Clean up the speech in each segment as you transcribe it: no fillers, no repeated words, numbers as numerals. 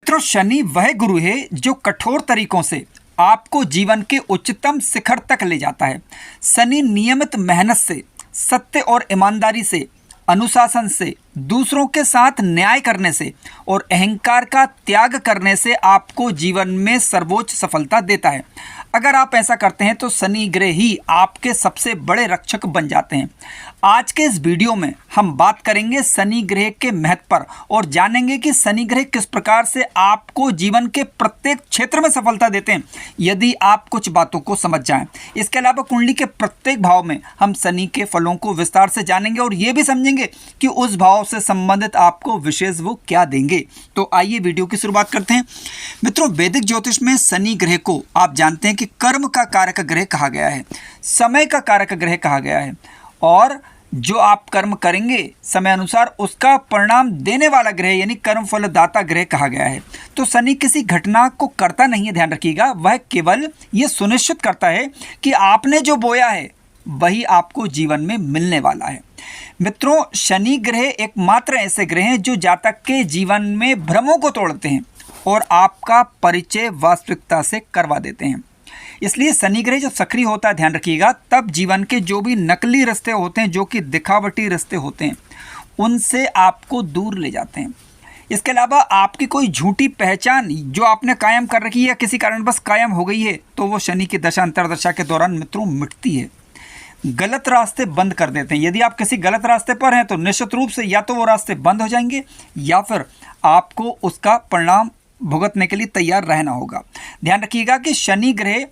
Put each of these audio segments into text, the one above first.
मित्रों, शनि वह गुरु है जो कठोर तरीकों से आपको जीवन के उच्चतम शिखर तक ले जाता है। शनि नियमित मेहनत से, सत्य और ईमानदारी से, अनुशासन से, दूसरों के साथ न्याय करने से और अहंकार का त्याग करने से आपको जीवन में सर्वोच्च सफलता देता है। अगर आप ऐसा करते हैं तो शनि ग्रह ही आपके सबसे बड़े रक्षक बन जाते हैं। आज के इस वीडियो में हम बात करेंगे शनि ग्रह के महत्व पर और जानेंगे कि शनि ग्रह किस प्रकार से आपको जीवन के प्रत्येक क्षेत्र में सफलता देते हैं, यदि आप कुछ बातों को समझ जाएं। इसके अलावा कुंडली के प्रत्येक भाव में हम शनि के फलों को विस्तार से जानेंगे और ये भी समझेंगे कि उस भाव से संबंधित आपको विशेष वो क्या देंगे। तो आइए वीडियो की शुरुआत करते हैं। मित्रों, वैदिक ज्योतिष में शनि ग्रह को आप जानते हैं कि कर्म का कारक ग्रह कहा गया है, समय का कारक ग्रह कहा गया है और जो आप कर्म करेंगे समय अनुसार उसका परिणाम देने वाला ग्रह यानी कर्म फलदाता ग्रह कहा गया है। तो शनि किसी घटना को करता नहीं है, ध्यान रखिएगा, वह केवल ये सुनिश्चित करता है कि आपने जो बोया है वही आपको जीवन में मिलने वाला है। मित्रों, शनि ग्रह एकमात्र ऐसे ग्रह हैं जो जातक के जीवन में भ्रमों को तोड़ते हैं और आपका परिचय वास्तविकता से करवा देते हैं। इसलिए शनि ग्रह जब सक्रिय होता है, ध्यान रखिएगा, तब जीवन के जो भी नकली रास्ते होते हैं, जो कि दिखावटी रास्ते होते हैं, उनसे आपको दूर ले जाते हैं। इसके अलावा आपकी कोई झूठी पहचान जो आपने कायम कर रखी है या किसी कारणवश कायम हो गई है, तो वो शनि की दशा अंतर्दशा के दौरान मित्रों मिटती है। गलत रास्ते बंद कर देते हैं। यदि आप किसी गलत रास्ते पर हैं तो निश्चित रूप से या तो वो रास्ते बंद हो जाएंगे या फिर आपको उसका परिणाम भुगतने के लिए तैयार रहना होगा। ध्यान रखिएगा कि शनि ग्रह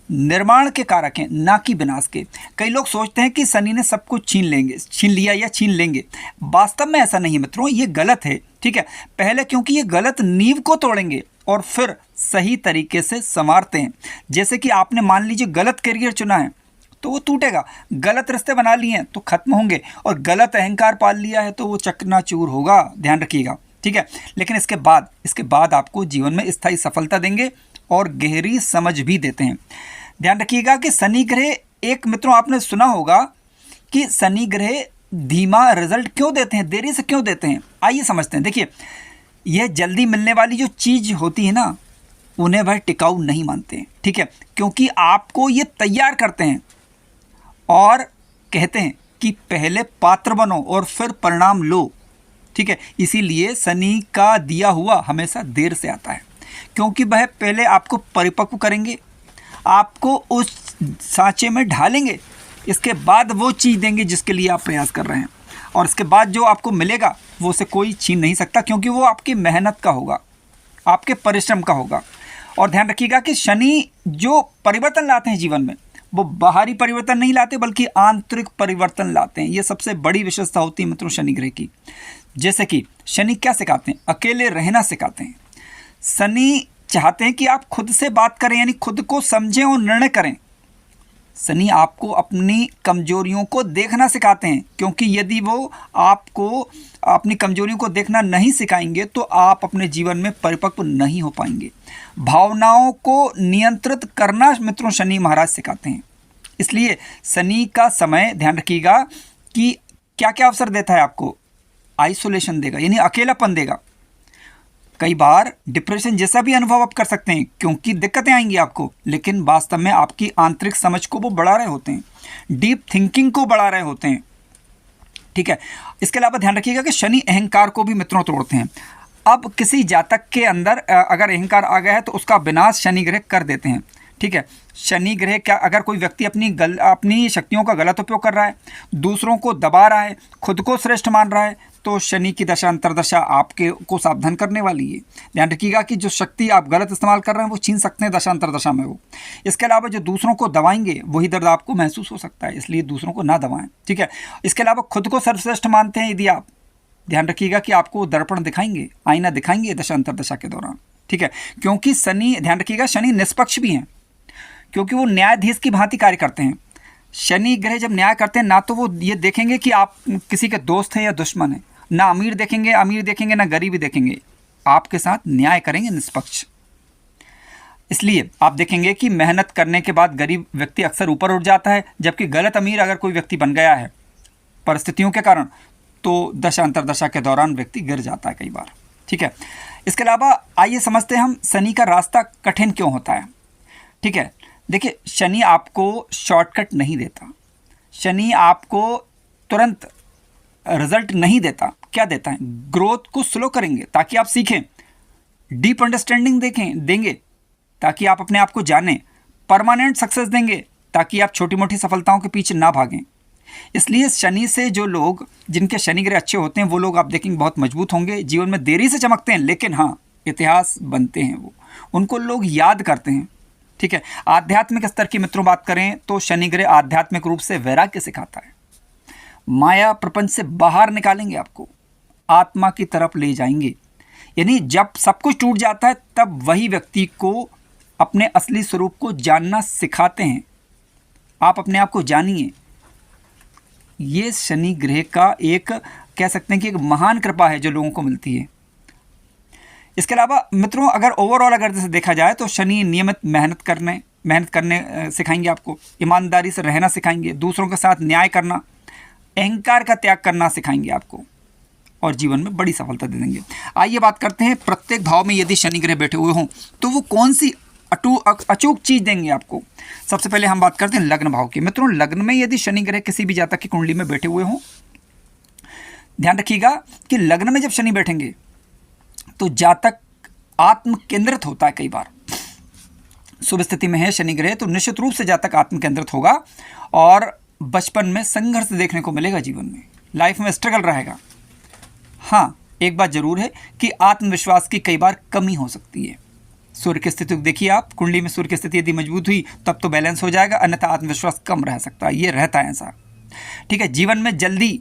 निर्माण के कारक हैं, ना कि विनाश के। कई लोग सोचते हैं कि शनि ने सब कुछ छीन लिया या छीन लेंगे। वास्तव में ऐसा नहीं मित्रों, ये गलत है, ठीक है। पहले क्योंकि ये गलत नींव को तोड़ेंगे और फिर सही तरीके से संवारते हैं। जैसे कि आपने मान लीजिए गलत करियर चुना है तो वो टूटेगा, गलत रास्ते बना लिए हैं तो खत्म होंगे और गलत अहंकार पाल लिया है तो वो चकनाचूर होगा, ध्यान रखिएगा, ठीक है। लेकिन इसके बाद आपको जीवन में स्थायी सफलता देंगे और गहरी समझ भी देते हैं। ध्यान रखिएगा कि शनि ग्रह एक, मित्रों आपने सुना होगा कि शनि ग्रह धीमा रिजल्ट क्यों देते हैं, देरी से क्यों देते हैं। आइए समझते हैं। देखिए, यह जल्दी मिलने वाली जो चीज़ होती है ना, उन्हें वह टिकाऊ नहीं मानते हैं, ठीक है, क्योंकि आपको ये तैयार करते हैं और कहते हैं कि पहले पात्र बनो और फिर परिणाम लो, ठीक है। इसीलिए शनि का दिया हुआ हमेशा देर से आता है, क्योंकि वह पहले आपको परिपक्व करेंगे, आपको उस सांचे में ढालेंगे, इसके बाद वो चीज़ देंगे जिसके लिए आप प्रयास कर रहे हैं और इसके बाद जो आपको मिलेगा वो उसे कोई छीन नहीं सकता, क्योंकि वो आपकी मेहनत का होगा, आपके परिश्रम का होगा। और ध्यान रखिएगा कि शनि जो परिवर्तन लाते हैं जीवन में, वो बाहरी परिवर्तन नहीं लाते बल्कि आंतरिक परिवर्तन लाते हैं। ये सबसे बड़ी विशेषता होती है मित्रों शनि ग्रह की। जैसे कि शनि क्या सिखाते हैं, अकेले रहना सिखाते हैं। शनि चाहते हैं कि आप खुद से बात करें, यानी खुद को समझें और निर्णय करें। शनि आपको अपनी कमजोरियों को देखना सिखाते हैं, क्योंकि यदि वो आपको अपनी कमजोरियों को देखना नहीं सिखाएंगे तो आप अपने जीवन में परिपक्व नहीं हो पाएंगे। भावनाओं को नियंत्रित करना मित्रों शनि महाराज सिखाते हैं। इसलिए शनि का समय, ध्यान रखिएगा कि क्या क्या अवसर देता है आपको, आइसोलेशन देगा, यानी अकेलापन देगा। कई बार डिप्रेशन जैसा भी अनुभव आप कर सकते हैं, क्योंकि दिक्कतें आएंगी आपको, लेकिन वास्तव में आपकी आंतरिक समझ को वो बढ़ा रहे होते हैं, डीप थिंकिंग को बढ़ा रहे होते हैं, ठीक है। इसके अलावा ध्यान रखिएगा कि शनि अहंकार को भी मित्रों तोड़ते हैं। अब किसी जातक के अंदर अगर अहंकार आ गया है तो उसका विनाश शनि ग्रह कर देते हैं, ठीक है। शनि ग्रह क्या, अगर कोई व्यक्ति अपनी शक्तियों का गलत उपयोग कर रहा है, दूसरों को दबा रहा है, खुद को श्रेष्ठ मान रहा है, तो शनि की दशा अंतर्दशा आपके को सावधान करने वाली है। ध्यान रखिएगा कि जो शक्ति आप गलत इस्तेमाल कर रहे हैं वो छीन सकते हैं दशा अंतर्दशा में वो। इसके अलावा जो दूसरों को दबाएंगे वही दर्द आपको महसूस हो सकता है, इसलिए दूसरों को ना दबाएं, ठीक है। इसके अलावा खुद को सर्वश्रेष्ठ मानते हैं यदि आप, ध्यान रखिएगा कि आपको दर्पण दिखाएंगे, आईना दिखाएंगे दशा अंतर्दशा के दौरान, ठीक है। क्योंकि शनि, ध्यान रखिएगा, शनि निष्पक्ष भी हैं, क्योंकि वो न्यायाधीश की भांति कार्य करते हैं। शनि ग्रह जब न्याय करते हैं ना तो वो ये देखेंगे कि आप किसी के दोस्त हैं या दुश्मन हैं, ना अमीर देखेंगे ना गरीबी देखेंगे, आपके साथ न्याय करेंगे, निष्पक्ष। इसलिए आप देखेंगे कि मेहनत करने के बाद गरीब व्यक्ति अक्सर ऊपर उठ जाता है, जबकि गलत अमीर अगर कोई व्यक्ति बन गया है परिस्थितियों के कारण तो दशा अंतर्दशा के दौरान व्यक्ति गिर जाता है कई बार, ठीक है। इसके अलावा आइए समझते हैं हम शनि का रास्ता कठिन क्यों होता है। ठीक है, देखिए शनि आपको शॉर्टकट नहीं देता, शनि आपको तुरंत रिजल्ट नहीं देता। क्या देता है? ग्रोथ को स्लो करेंगे ताकि आप सीखें, डीप अंडरस्टैंडिंग देंगे ताकि आप अपने आप को जानें, परमानेंट सक्सेस देंगे ताकि आप छोटी मोटी सफलताओं के पीछे ना भागें। इसलिए शनि से जो लोग, जिनके शनि ग्रह अच्छे होते हैं, वो लोग आप देखेंगे बहुत मजबूत होंगे, जीवन में देरी से चमकते हैं, लेकिन हाँ इतिहास बनते हैं, वो उनको लोग याद करते हैं। ठीक है, आध्यात्मिक स्तर की मित्रों बात करें तो शनि ग्रह आध्यात्मिक रूप से वैराग्य सिखाता है, माया प्रपंच से बाहर निकालेंगे, आपको आत्मा की तरफ ले जाएंगे। यानी जब सब कुछ टूट जाता है तब वही व्यक्ति को अपने असली स्वरूप को जानना सिखाते हैं। आप अपने आप को जानिए, ये शनि ग्रह का एक कह सकते हैं कि एक महान कृपा है जो लोगों को मिलती है। इसके अलावा मित्रों अगर ओवरऑल अगर जैसे देखा जाए तो शनि नियमित मेहनत करने सिखाएंगे, आपको ईमानदारी से रहना सिखाएंगे, दूसरों के साथ न्याय करना, अहंकार का त्याग करना सिखाएंगे आपको, और जीवन में बड़ी सफलता दे देंगे। आइए बात करते हैं प्रत्येक भाव में यदि शनि ग्रह बैठे हुए हों तो वो कौन सी अचूक चीज़ देंगे आपको। सबसे पहले हम बात करते हैं लग्न भाव की। मित्रों लग्न में यदि शनि ग्रह किसी भी जातक की कुंडली में बैठे हुए हों, ध्यान रखिएगा कि लग्न में जब शनि बैठेंगे तो जातक आत्म केंद्रित होता है। कई बार शुभ स्थिति में है शनि ग्रह तो निश्चित रूप से जातक आत्म केंद्रित होगा और बचपन में संघर्ष देखने को मिलेगा, जीवन में लाइफ में स्ट्रगल रहेगा। हाँ एक बात जरूर है कि आत्मविश्वास की कई बार कमी हो सकती है। सूर्य की स्थिति देखिए आप, कुंडली में सूर्य की स्थिति यदि मजबूत हुई तब तो बैलेंस हो जाएगा, अन्यथा आत्मविश्वास कम रह सकता है, ये रहता है ऐसा। ठीक है, जीवन में जल्दी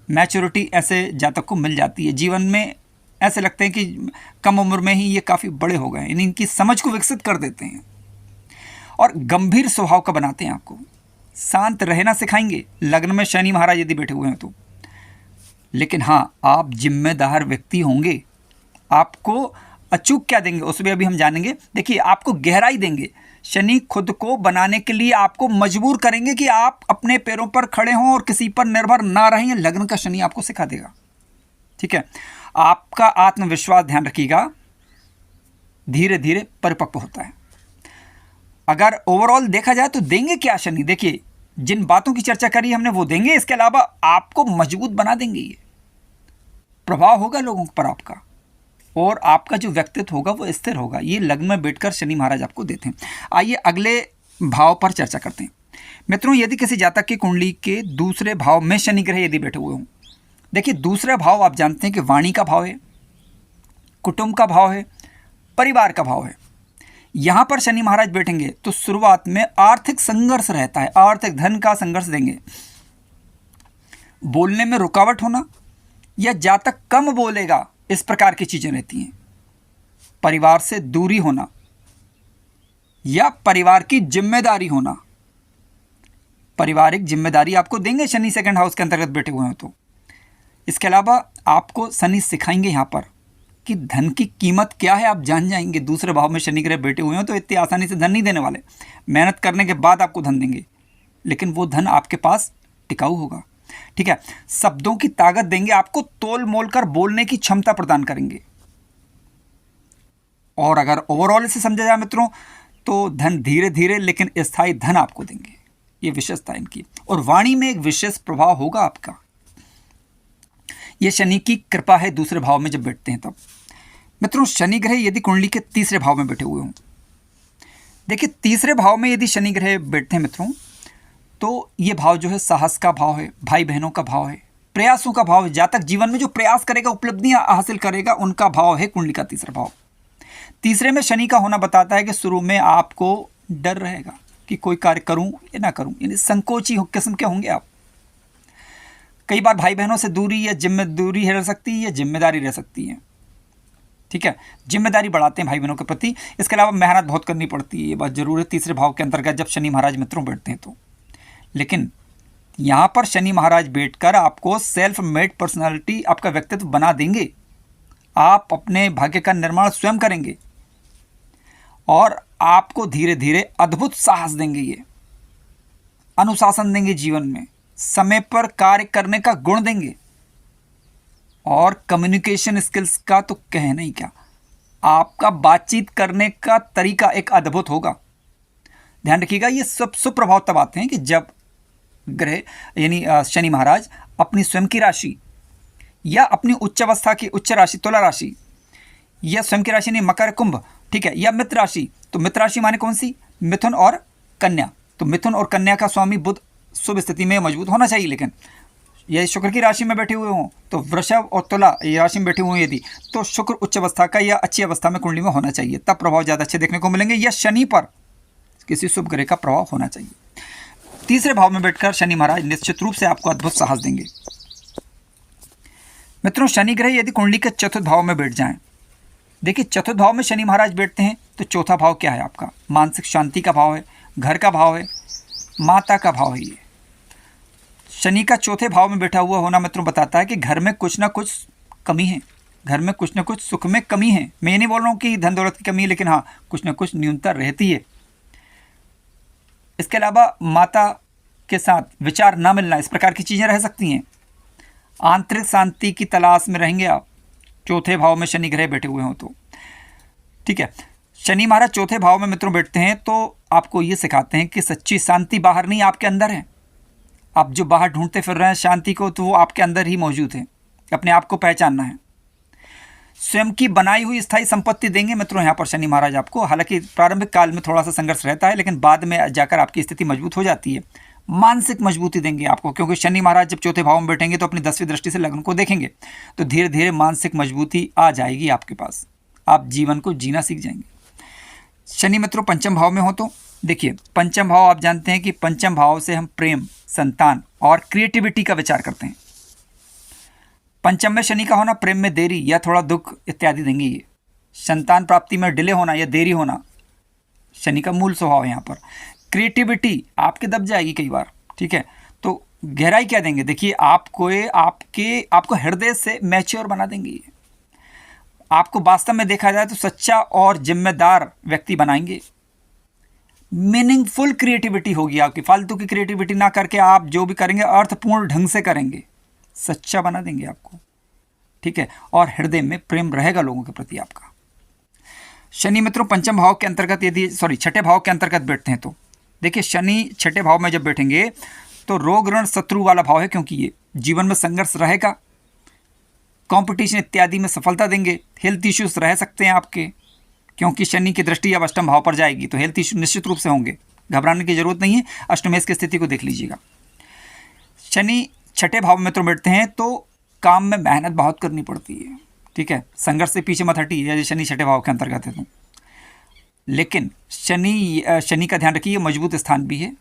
मैच्योरिटी ऐसे जातक को मिल जाती है, जीवन में ऐसे लगते हैं कि कम उम्र में ही ये काफ़ी बड़े हो गए, यानी इनकी समझ को विकसित कर देते हैं और गंभीर स्वभाव का बनाते हैं, आपको शांत रहना सिखाएंगे लग्न में शनि महाराज यदि बैठे हुए हैं तो। लेकिन हाँ आप जिम्मेदार व्यक्ति होंगे, आपको अचूक क्या देंगे उस भी अभी हम जानेंगे। देखिए आपको गहराई देंगे, शनि खुद को बनाने के लिए आपको मजबूर करेंगे कि आप अपने पैरों पर खड़े हों और किसी पर निर्भर ना रहें, लग्न का शनि आपको सिखा देगा। ठीक है, आपका आत्मविश्वास ध्यान रखिएगा धीरे धीरे परिपक्व होता है। अगर ओवरऑल देखा जाए तो देंगे क्या शनि, देखिए जिन बातों की चर्चा करी हमने वो देंगे, इसके अलावा आपको मजबूत बना देंगे, ये प्रभाव होगा लोगों पर आपका और आपका जो व्यक्तित्व होगा वो स्थिर होगा, ये लग्न में बैठकर शनि महाराज आपको देते हैं। आइए अगले भाव पर चर्चा करते हैं। मित्रों यदि किसी जातक की कुंडली के दूसरे भाव में शनि ग्रह यदि बैठे हुए हों, देखिए दूसरा भाव आप जानते हैं कि वाणी का भाव है, कुटुंब का भाव है, परिवार का भाव है। यहाँ पर शनि महाराज बैठेंगे तो शुरुआत में आर्थिक संघर्ष रहता है, आर्थिक धन का संघर्ष देंगे, बोलने में रुकावट होना या जातक कम बोलेगा, इस प्रकार की चीजें रहती हैं। परिवार से दूरी होना या परिवार की जिम्मेदारी होना, पारिवारिक जिम्मेदारी आपको देंगे शनि सेकंड हाउस के अंतर्गत बैठे हुए हैं तो। इसके अलावा आपको शनि सिखाएंगे यहाँ पर कि धन की कीमत क्या है, आप जान जाएंगे। दूसरे भाव में शनि ग्रह बैठे हुए हैं तो इतनी आसानी से धन नहीं देने वाले, मेहनत करने के बाद आपको धन देंगे, लेकिन वो धन आपके पास टिकाऊ होगा। ठीक है, शब्दों की ताकत देंगे, आपको तोल मोल कर बोलने की क्षमता प्रदान करेंगे। और अगर ओवरऑल इसे समझा जाए मित्रों तो धन धीरे धीरे लेकिन स्थायी धन आपको देंगे, ये विशेषता इनकी। और वाणी में एक विशेष प्रभाव होगा आपका, ये शनि की कृपा है दूसरे भाव में जब बैठते हैं तब। मित्रों शनि ग्रह यदि कुंडली के तीसरे भाव में बैठे हुए हों, देखिए तीसरे भाव में यदि शनि ग्रह बैठते हैं मित्रों तो ये भाव जो है साहस का भाव है, भाई बहनों का भाव है, प्रयासों का भाव है। जातक जीवन में जो प्रयास करेगा, उपलब्धियां हासिल करेगा, उनका भाव है कुंडली का तीसरा भाव। तीसरे में शनि का होना बताता है कि शुरू में आपको डर रहेगा कि कोई कार्य करूं या ना करूं, यानी संकोची किस्म के होंगे आप। कई बार भाई बहनों से दूरी या दूरी रह सकती है या जिम्मेदारी रह सकती है। ठीक है, जिम्मेदारी बढ़ाते हैं भाई बहनों के प्रति। इसके अलावा मेहनत बहुत करनी पड़ती है, ये बात जरूर है तीसरे भाव के अंतर्गत जब शनि महाराज मित्रों बैठते हैं तो। लेकिन यहाँ पर शनि महाराज बैठकर आपको सेल्फ मेड पर्सनालिटी, आपका व्यक्तित्व बना देंगे। आप अपने भाग्य का निर्माण स्वयं करेंगे और आपको धीरे धीरे अद्भुत साहस देंगे, ये अनुशासन देंगे, जीवन में समय पर कार्य करने का गुण देंगे और कम्युनिकेशन स्किल्स का तो कहना ही क्या, आपका बातचीत करने का तरीका एक अद्भुत होगा। ध्यान रखिएगा, ये सब सुप्रभाव तब आते हैं कि जब ग्रह यानी शनि महाराज अपनी स्वयं की राशि या अपनी उच्च अवस्था की उच्च राशि तुला राशि या स्वयं की राशि नहीं मकर कुंभ, ठीक है, या मित्र राशि। तो मित्र राशि माने कौन सी, मिथुन और कन्या। तो मिथुन और कन्या का स्वामी बुध शुभ स्थिति में मजबूत होना चाहिए। लेकिन यदि शुक्र की राशि में बैठे हुए हों तो वृषभ और तुला ये राशि में बैठे हुए यदि, तो शुक्र उच्च अवस्था का या अच्छी अवस्था में कुंडली में होना चाहिए, तब प्रभाव ज़्यादा अच्छे देखने को मिलेंगे। या शनि पर किसी शुभ ग्रह का प्रभाव होना चाहिए। तीसरे भाव में बैठकर शनि महाराज निश्चित रूप से आपको अद्भुत साहस देंगे। मित्रों, शनि ग्रह यदि कुंडली के चतुर्थ भाव में बैठ जाएं, देखिए चतुर्थ भाव में शनि महाराज बैठते हैं तो चौथा भाव क्या है आपका, मानसिक शांति का भाव है, घर का भाव है, माता का भाव है। ये शनि का चौथे भाव में बैठा हुआ होना मित्रों बताता है कि घर में कुछ ना कुछ कमी है, घर में कुछ ना कुछ सुख में कमी है। मैं ये नहीं बोल रहा हूँ कि धन दौलत की कमी है, लेकिन हाँ कुछ ना कुछ न्यूनता रहती है। इसके अलावा माता के साथ विचार ना मिलना, इस प्रकार की चीज़ें रह सकती हैं। आंतरिक शांति की तलाश में रहेंगे आप, चौथे भाव में शनि ग्रह बैठे हुए हों तो, ठीक है। शनि महाराज चौथे भाव में मित्रों बैठते हैं तो आपको ये सिखाते हैं कि सच्ची शांति बाहर नहीं, आपके अंदर है। आप जो बाहर ढूंढते फिर रहे हैं शांति को, तो वो आपके अंदर ही मौजूद है। अपने आप को पहचानना है। स्वयं की बनाई हुई स्थायी संपत्ति देंगे मित्रों यहाँ पर शनि महाराज आपको। हालांकि प्रारंभिक काल में थोड़ा सा संघर्ष रहता है, लेकिन बाद में जाकर आपकी स्थिति मजबूत हो जाती है। मानसिक मजबूती देंगे आपको, क्योंकि शनि महाराज जब चौथे भाव में बैठेंगे तो अपनी 10वीं दृष्टि से लग्न को देखेंगे, तो धीरे धीरे मानसिक मजबूती आ जाएगी आपके पास। आप जीवन को जीना सीख जाएंगे। शनि मित्रों पंचम भाव में हो तो देखिए, पंचम भाव आप जानते हैं कि पंचम भाव से हम प्रेम, संतान और क्रिएटिविटी का विचार करते हैं। पंचम में शनि का होना प्रेम में देरी या थोड़ा दुख इत्यादि देंगे। ये संतान प्राप्ति में डिले होना या देरी होना शनि का मूल स्वभाव है यहाँ पर। क्रिएटिविटी आपके दब जाएगी कई बार, ठीक है। तो गहराई क्या देंगे, देखिए आपको हृदय से मैच्योर बना देंगे ये। आपको वास्तव में देखा जाए तो सच्चा और जिम्मेदार व्यक्ति बनाएंगे। मीनिंगफुल क्रिएटिविटी होगी आपकी, फालतू की क्रिएटिविटी ना करके आप जो भी करेंगे अर्थपूर्ण ढंग से करेंगे, सच्चा बना देंगे आपको, ठीक है। और हृदय में प्रेम रहेगा लोगों के प्रति आपका। शनि मित्रों पंचम भाव के अंतर्गत छठे भाव के अंतर्गत बैठते हैं तो देखिए, शनि छठे भाव में जब बैठेंगे तो रोग ऋण शत्रु वाला भाव है, क्योंकि ये जीवन में संघर्ष रहेगा, कंपटीशन इत्यादि में सफलता देंगे। हेल्थ इश्यूज रह सकते हैं आपके, क्योंकि शनि की दृष्टि अब अष्टम भाव पर जाएगी, तो हेल्थ इश्यू निश्चित रूप से होंगे, घबराने की जरूरत नहीं है। अष्टमेश की स्थिति को देख लीजिएगा। शनि छठे भाव में तो बैठते हैं तो काम में मेहनत बहुत करनी पड़ती है, ठीक है। संघर्ष से पीछे मत हटिए यदि शनि छठे भाव के अंतर्गत है तो। लेकिन शनि का ध्यान रखिए, मजबूत स्थान भी है।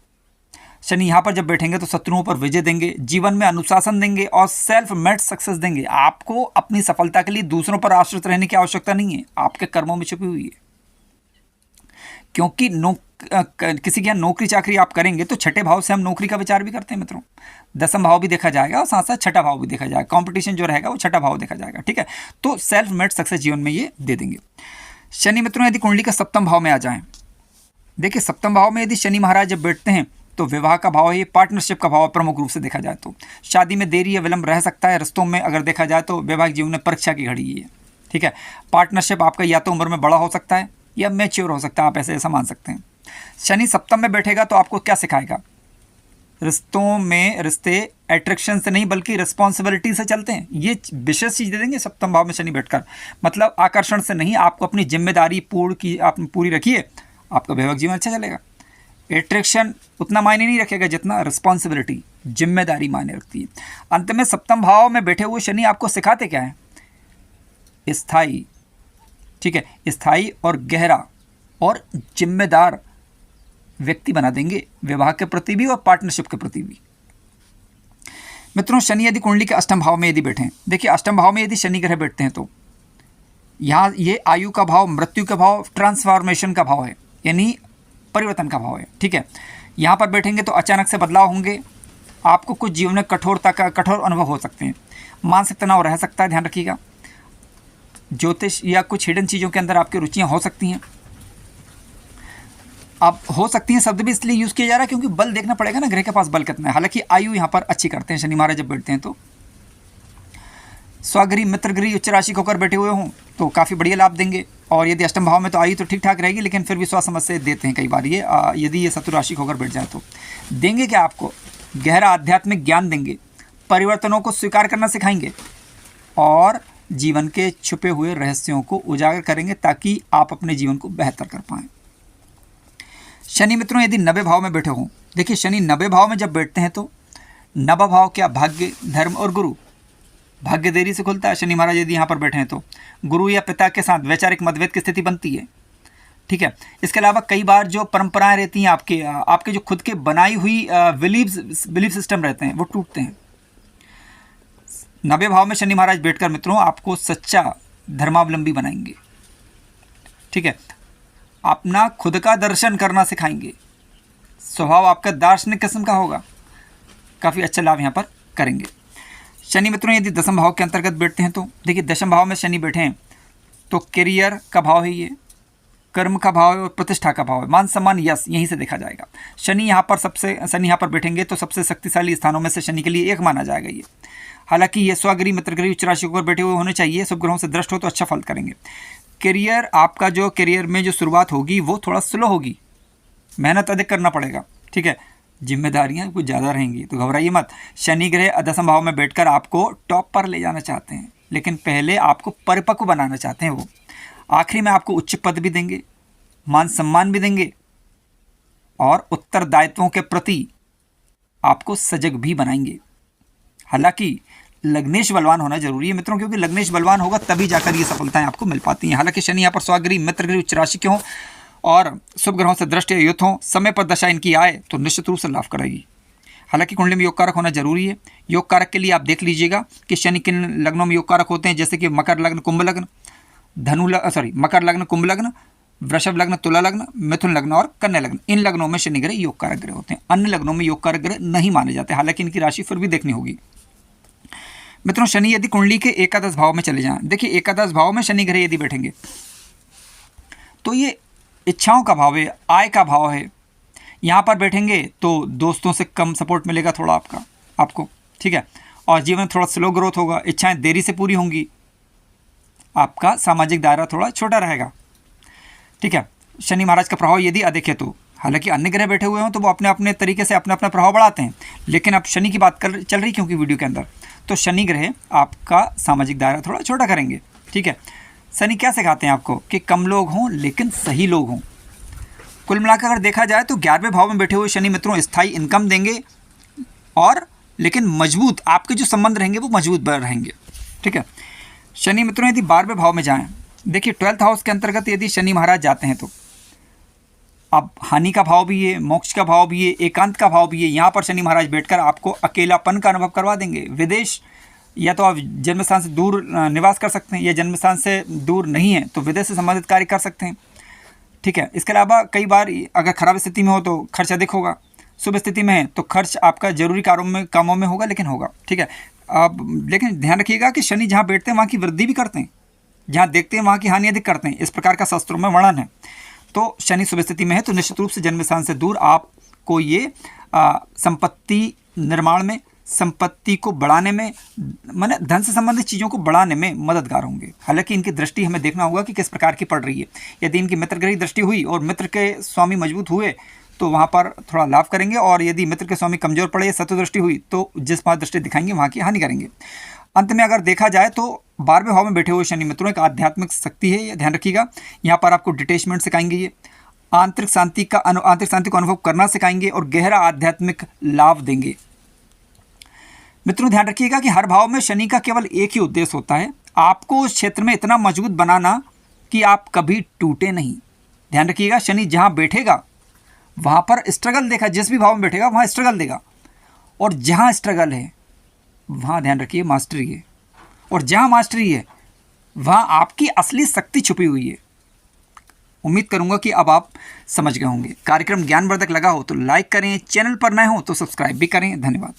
शनि यहाँ पर जब बैठेंगे तो शत्रुओं पर विजय देंगे, जीवन में अनुशासन देंगे और सेल्फ मेड सक्सेस देंगे। आपको अपनी सफलता के लिए दूसरों पर आश्रित रहने की आवश्यकता नहीं है, आपके कर्मों में छुपी हुई है। क्योंकि किसी के यहाँ नौकरी चाकरी आप करेंगे तो छठे भाव से हम नौकरी का विचार भी करते हैं मित्रों। दसम भाव भी देखा जाएगा और साथ साथ छठा भाव भी देखा जाएगा। कंपटीशन जो रहेगा वो छठा भाव देखा जाएगा, ठीक है। तो सेल्फ मेड सक्सेस जीवन में ये दे देंगे। शनि मित्रों यदि कुंडली का सप्तम भाव में आ जाएं, देखिए सप्तम भाव में यदि शनि महाराज जब बैठते हैं तो विवाह का भाव है, पार्टनरशिप का भाव प्रमुख रूप से देखा जाए तो शादी में देरी या विलंब रह सकता है। रिश्तों में अगर देखा जाए तो वैवाहिक जीवन में परीक्षा की घड़ी है, ठीक है। पार्टनरशिप आपका या तो उम्र में बड़ा हो सकता है या मैच्योर हो सकता है, आप ऐसा मान सकते हैं। शनि सप्तम में बैठेगा तो आपको क्या सिखाएगा, रिश्तों में रिश्ते अट्रैक्शन से नहीं बल्कि रिस्पॉन्सिबिलिटी से चलते हैं, ये विशेष चीज़ दे देंगे सप्तम भाव में शनि बैठकर। मतलब आकर्षण से नहीं, आपको अपनी जिम्मेदारी आप पूरी रखिए, आपका वैवाहिक जीवन अच्छा चलेगा। एट्रैक्शन उतना मायने नहीं रखेगा जितना रिस्पॉन्सिबिलिटी, जिम्मेदारी मायने रखती है। अंत में सप्तम भाव में बैठे हुए शनि आपको सिखाते क्या है, स्थायी, ठीक है, स्थायी और गहरा और जिम्मेदार व्यक्ति बना देंगे, विवाह के प्रति भी और पार्टनरशिप के प्रति भी। मित्रों शनि यदि कुंडली के अष्टम भाव में यदि बैठे, देखिए अष्टम भाव में यदि शनि ग्रह बैठते हैं तो यहाँ ये आयु का भाव, मृत्यु का भाव, ट्रांसफॉर्मेशन का भाव है, यानी परिवर्तन का भाव है, ठीक है। यहाँ पर बैठेंगे तो अचानक से बदलाव होंगे, आपको कुछ जीवन में कठोर अनुभव हो सकते हैं, मानसिक तनाव रह सकता है, ध्यान रखिएगा। ज्योतिष या कुछ हिडन चीज़ों के अंदर आपकी रुचियाँ हो सकती हैं। अब हो सकती हैं शब्द भी इसलिए यूज़ किया जा रहा है क्योंकि बल देखना पड़ेगा ना, ग्रह के पास बल कितना है। हालांकि आयु यहाँ पर अच्छी करते हैं शनि महाराज जब बैठते हैं तो। स्वगृह मित्रगृह उच्च राशि के होकर बैठे हुए हों तो काफ़ी बढ़िया लाभ देंगे। और यदि अष्टम भाव में तो आई तो ठीक ठाक रहेगी, लेकिन फिर भी स्वास्थ्य समस्या देते हैं कई बार ये, यदि ये शत्रु राशि होकर बैठ जाए तो। देंगे क्या आपको? गहरा आध्यात्मिक ज्ञान देंगे, परिवर्तनों को स्वीकार करना सिखाएंगे और जीवन के छुपे हुए रहस्यों को उजागर करेंगे ताकि आप अपने जीवन को बेहतर कर पाएं। शनि मित्रों यदि 90 भाव में बैठे हों, देखिए शनि 90 भाव में जब बैठते हैं तो 90 भाव क्या? भाग्य, धर्म और गुरु। भाग्य देरी से खुलता है। शनि महाराज यदि यहाँ पर बैठे हैं तो गुरु या पिता के साथ वैचारिक मतभेद की स्थिति बनती है, ठीक है। इसके अलावा कई बार जो परंपराएं रहती हैं आपके जो खुद के बनाई हुई बिलीफ सिस्टम रहते हैं वो टूटते हैं। 90 भाव में शनि महाराज बैठकर मित्रों आपको सच्चा धर्मावलंबी बनाएंगे, ठीक है। अपना खुद का दर्शन करना सिखाएंगे। स्वभाव आपका दार्शनिक किस्म का होगा, काफ़ी अच्छा लाभ यहाँ पर करेंगे। शनि मित्रों यदि दशम भाव के अंतर्गत बैठते हैं तो देखिए दशम भाव में शनि बैठे हैं तो करियर का भाव है, ये कर्म का भाव है और प्रतिष्ठा का भाव है, मान सम्मान यश यहीं से देखा जाएगा। शनि यहाँ पर बैठेंगे तो सबसे शक्तिशाली स्थानों में से शनि के लिए एक माना जाएगा ये। हालांकि ये स्वगृह मित्रगृह उच्च राशि पर बैठे हुए होने चाहिए, सब ग्रहों से दृष्ट हो तो अच्छा फल करेंगे। करियर आपका जो करियर में जो शुरुआत होगी वो थोड़ा स्लो होगी, मेहनत अधिक करना पड़ेगा, ठीक है। जिम्मेदारियां कुछ ज़्यादा रहेंगी तो घबराइए मत। शनि ग्रह दशम भाव में बैठकर आपको टॉप पर ले जाना चाहते हैं, लेकिन पहले आपको परिपक्व बनाना चाहते हैं वो। आखिरी में आपको उच्च पद भी देंगे, मान सम्मान भी देंगे और उत्तरदायित्वों के प्रति आपको सजग भी बनाएंगे। हालांकि लग्नेश बलवान होना जरूरी है मित्रों, क्योंकि लग्नेश बलवान होगा तभी जाकर ये सफलताएं आपको मिल पाती हैं। हालांकि शनि यहाँ पर स्वगृह मित्रगृह उच्च राशि के हों और शुभ ग्रहों से दृष्टि युक्त हों, समय पर दशा इनकी आए तो निश्चित रूप से लाभ करेगी। हालांकि कुंडली में योग कारक होना जरूरी है। योग कारक के लिए आप देख लीजिएगा कि शनि किन लग्नों में योग कारक होते हैं, जैसे कि मकर लग्न कुंभ लग्न, मकर लग्न कुंभ लग्न, वृषभ लग्न तुला लग्न, मिथुन लग्न और कन्या लग्न। इन लग्नों में शनि ग्रह योग कारक ग्रह होते हैं। अन्य लग्नों में योग कारक ग्रह नहीं माने जाते, हालांकि इनकी राशि फिर भी देखनी होगी। मित्रों शनि यदि कुंडली के एकादश भाव में चले जाएं, देखिए एकादश भाव में शनि ग्रह यदि बैठेंगे तो ये इच्छाओं का भाव है, आय का भाव है। यहाँ पर बैठेंगे तो दोस्तों से कम सपोर्ट मिलेगा थोड़ा आपको, ठीक है। और जीवन में थोड़ा स्लो ग्रोथ होगा, इच्छाएं देरी से पूरी होंगी, आपका सामाजिक दायरा थोड़ा छोटा रहेगा, ठीक है। शनि महाराज का प्रभाव यदि अधिक है तो, हालांकि अन्य ग्रह बैठे हुए हों तो वो अपने अपने तरीके से अपना अपना प्रभाव बढ़ाते हैं, लेकिन अब शनि की बात चल रही क्योंकि वीडियो के अंदर, तो शनि ग्रह आपका सामाजिक दायरा थोड़ा छोटा करेंगे, ठीक है। शनि क्या सिखाते हैं आपको कि कम लोग हों लेकिन सही लोग हों। कुल मिलाकर अगर देखा जाए तो 11वें भाव में बैठे हुए शनि मित्रों स्थायी इनकम देंगे और लेकिन मजबूत आपके जो संबंध रहेंगे वो मजबूत रहेंगे, ठीक है। शनि मित्रों यदि 12वें भाव में जाएं, देखिए 12th हाउस के अंतर्गत यदि शनि महाराज जाते हैं तो अब हानि का भाव भी है, मोक्ष का भाव भी है, एकांत का भाव भी है। यहाँ पर शनि महाराज बैठकर आपको अकेलापन का अनुभव करवा देंगे। विदेश या तो आप जन्म स्थान से दूर निवास कर सकते हैं, या जन्म स्थान से दूर नहीं है तो विदेश से संबंधित कार्य कर सकते हैं, ठीक है। इसके अलावा कई बार अगर खराब स्थिति में हो तो खर्च अधिक होगा, शुभ स्थिति में है तो खर्च आपका जरूरी कामों में होगा लेकिन होगा, ठीक है। अब लेकिन ध्यान रखिएगा कि शनि जहाँ बैठते हैं वहाँ की वृद्धि भी करते हैं, जहाँ देखते हैं वहाँ की हानि अधिक करते हैं, इस प्रकार का शास्त्रों में वर्णन है। तो शनि शुभ स्थिति में है तो निश्चित रूप से जन्म स्थान से दूर आपको ये संपत्ति निर्माण में, संपत्ति को बढ़ाने में, माने धन से संबंधित चीज़ों को बढ़ाने में मददगार होंगे। हालांकि इनकी दृष्टि हमें देखना होगा कि किस प्रकार की पड़ रही है। यदि इनकी मित्र ग्रह दृष्टि हुई और मित्र के स्वामी मजबूत हुए तो वहाँ पर थोड़ा लाभ करेंगे, और यदि मित्र के स्वामी कमजोर पड़े या शत्रु दृष्टि हुई तो जिस बात दृष्टि दिखाएंगे वहाँ की हानि करेंगे। अंत में अगर देखा जाए तो 12वें भाव में बैठे हुए शनि मित्रों एक आध्यात्मिक शक्ति है, ये ध्यान रखिएगा। यहाँ पर आपको डिटेचमेंट सिखाएंगे, ये आंतरिक शांति को अनुभव करना सिखाएंगे और गहरा आध्यात्मिक लाभ देंगे। मित्रों ध्यान रखिएगा कि हर भाव में शनि का केवल एक ही उद्देश्य होता है, आपको उस क्षेत्र में इतना मजबूत बनाना कि आप कभी टूटे नहीं। ध्यान रखिएगा शनि जहाँ बैठेगा वहाँ पर स्ट्रगल देखा, जिस भी भाव में बैठेगा वहाँ स्ट्रगल देगा, और जहाँ स्ट्रगल है वहाँ ध्यान रखिए मास्टरी है, और जहाँ मास्टरी है वहाँ आपकी असली शक्ति छुपी हुई है। उम्मीद करूँगा कि अब आप समझ गए होंगे। कार्यक्रम ज्ञानवर्धक लगा हो तो लाइक करें, चैनल पर नए हो तो सब्सक्राइब भी करें। धन्यवाद।